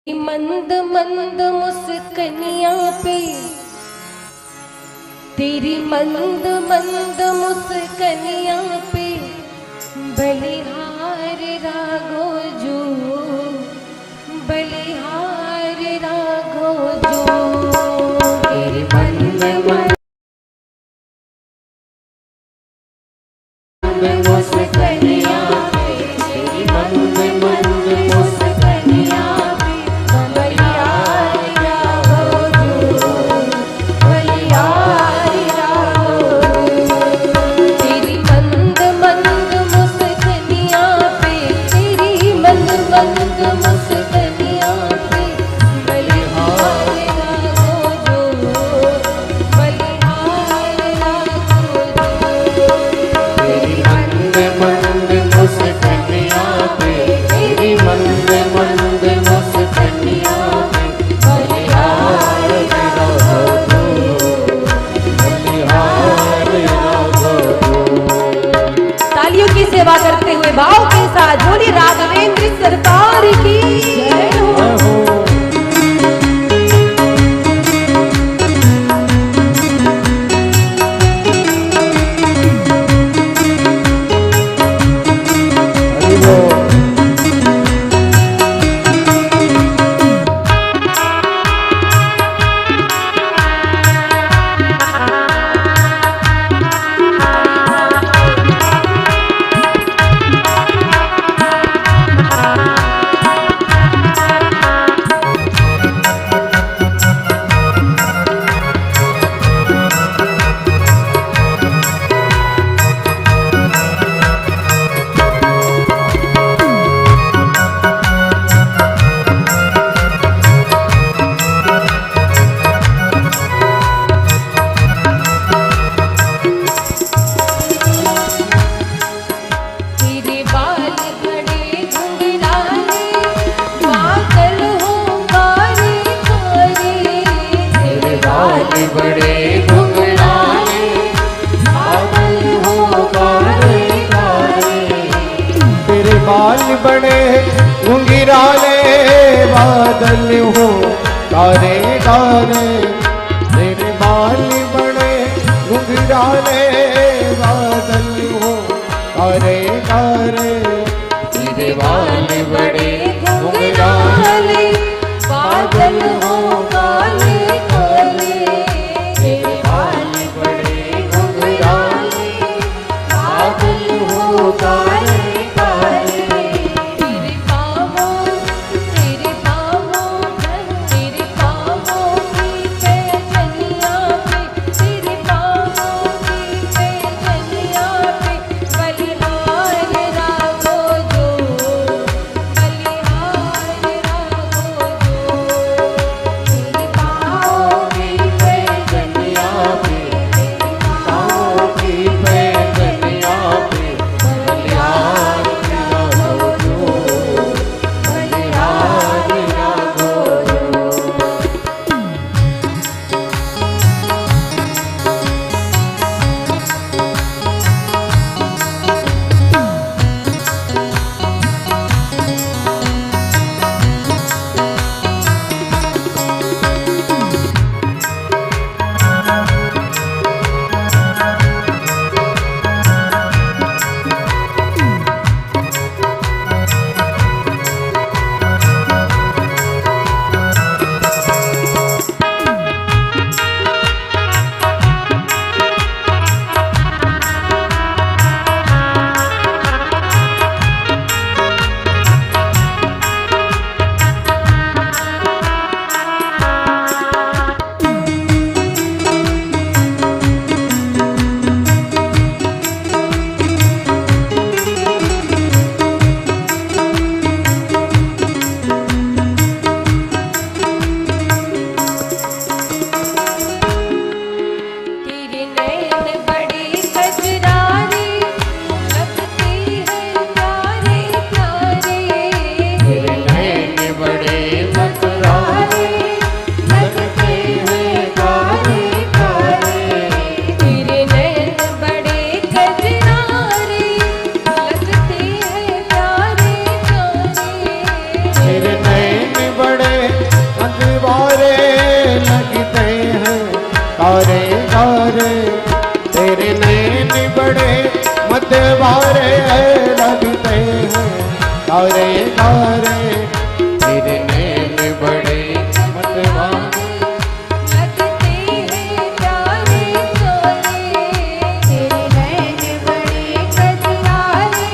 मंद मंद मुस्कनियां पे, तेरी मंद मंद मुस्कनियां पे बलिहार रागो जो, बलिहार रागो जो। तेरी मंद मंद मुस्कनियां पे, तेरी मंद मंद मुस्कनियां पे बलिहार रागो जो, बलिहार रागो जो। तेरी मंद मंद मुस्कनियां पे, तेरी मंद मंद मुस्कनियां पे बलिहार रागो जो, बलिहार रागो जो। तेरी मंद मंद मुस्कनियां पे, तेरी मंद मंद मुस्कनियां पे बलिहार रागो जो, बलिहार रागो जो। तालियों की सेवा करते हुए भाव के साथ बोली राघवेंद्र सरकार की जय हो। बड़े घुंघराले बादल हो काले काले, तेरे बाल बड़े घुंघराले बादल हो काले काले, तेरे बाल बड़े घुंघराले बादल हो काले काले, तेरे बाल बड़े घुंघराले बादल हो काले काले, तेरे बाल बड़े घुंघराले बादल हो काले काले। तेरे पाँवों की पैजनियां पे, तेरे पाँवों की पैजनियां पे बलिहार रागो जो, बलिहार रागो जो। गारे गारे तेरे नैन बड़े मतवाले लगते हैं प्यारे प्यारे, तेरे नैन बड़े कजरारे,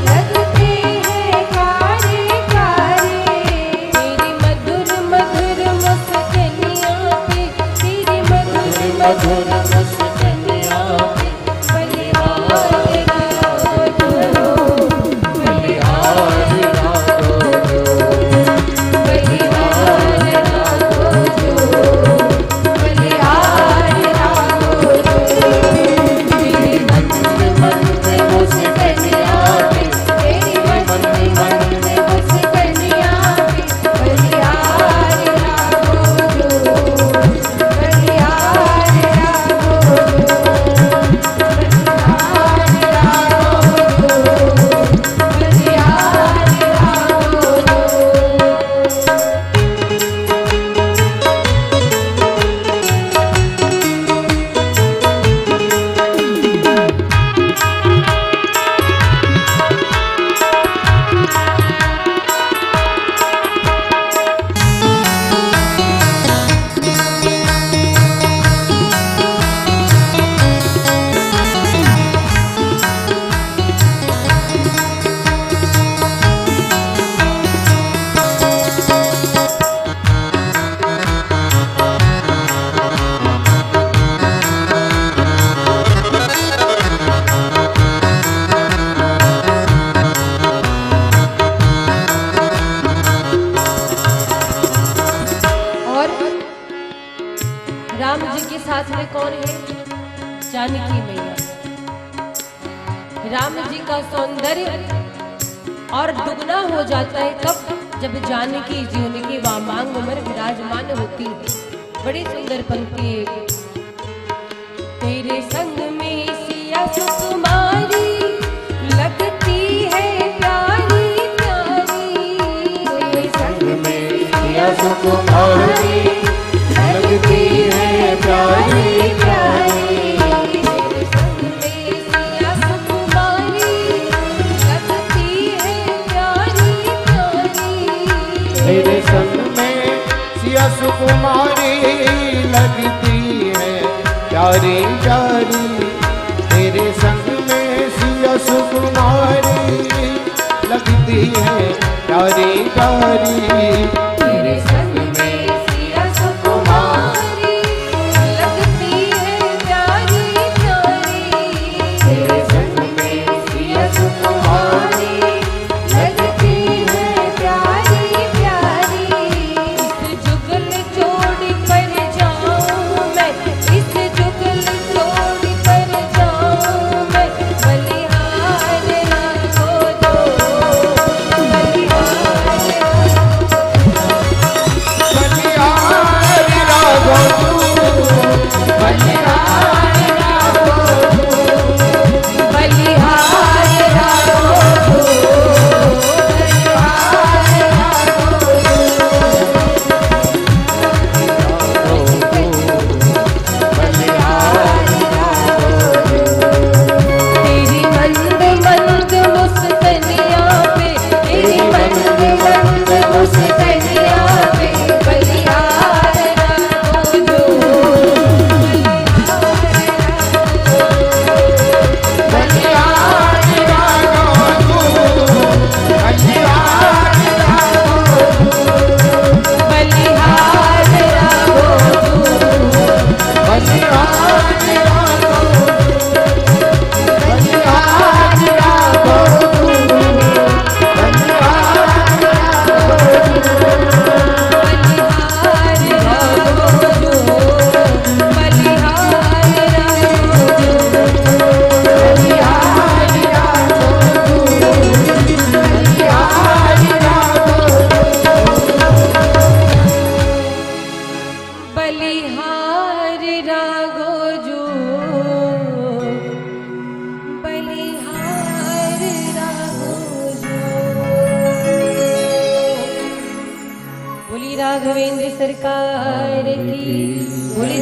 लगते हैं कारे कारे। तेरी मधुर मधुर मुस्कानियाँ पे, तेरी मधुर मधुर मुस्कानियाँ बलिहार रागो जो, बलिहार रागो जो, बलिहार रागो जो, बलिहार रागो जो। तेरी मधुर मधुर मुस्कानियाँ पे, तेरी मधुर मधुर मुस्कानियाँ पे, बलिहार रागो जो, बलिहार रागो राम जी के साथ में कौन है? जानकी मैया। राम जी का सौंदर्य और दुगना हो जाता है कब? जब जानकी जी उनकी वामांग में विराजमान होती है। बड़ी सुंदर पंक्ति है। तेरे संग में सिया सुकुमारी, लगती है प्यारी प्यारी। तेरे संग में सिया सुकुमारी लगती है प्यारी प्यारी। तेरे संग में सिया सुकुमारी, लगती है प्यारी प्यारी। तेरे संग में सिया सुकुमारी लगती है प्यारी प्यारी। तेरे संग में सिया सुकुमारी लगती है प्यारी प्यारी। तेरे संग में सिया सुकुमारी, लगती है प्यारी प्यारी। तेरे संग में सिया सुकुमारी, लगती है प्यारी प्यारी। इस जुगल जोड़ी पर जाऊं मैं, इस जुगल जोड़ी पर जाऊं मैं। बलिहार रागो जो, बलिहार बलिहार रागो तू, बलिहार रागो तू, बलिहार रागो जो, बलिहार रागो तेरी मंद मंद मुस्कानियाँ पे, तेरी मंद मंद मुस्कानियाँ पे, बलिहार रागो जो, बलिहार रागो तू, बलिहार रागो तू, बलिहार रागो जो, बलिहार रागो तू, बलिहार रागो तू, बलिहार बलिहार रागो जो, बलिहार रागो जो। बोली राघवेंद्र सरकार की, बोली